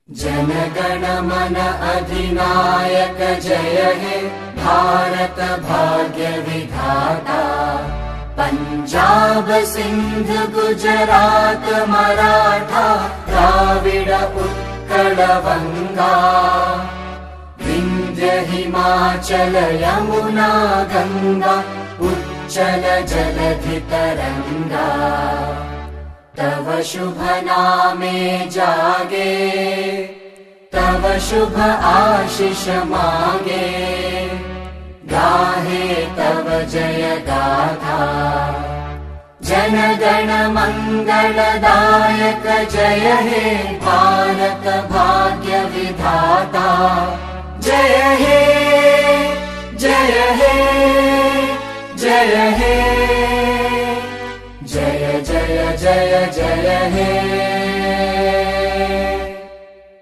जनगण मन अधिनायक जय हे भारत भाग्य विधाता। पंजाब सिंध गुजरात मराठा द्राविड उत्कल बंगा। विंध्य हिमाचल यमुना गंगा उच्चल जलधि तरंगा। तव शुभ नामे जागे तव शुभ आशीष मागे। गाहे तव जय गाथा जन गण मंगलदायक जय हे भारत भाग्य विधाता। जय हे जय हे जय हे जय जय जय जय हे।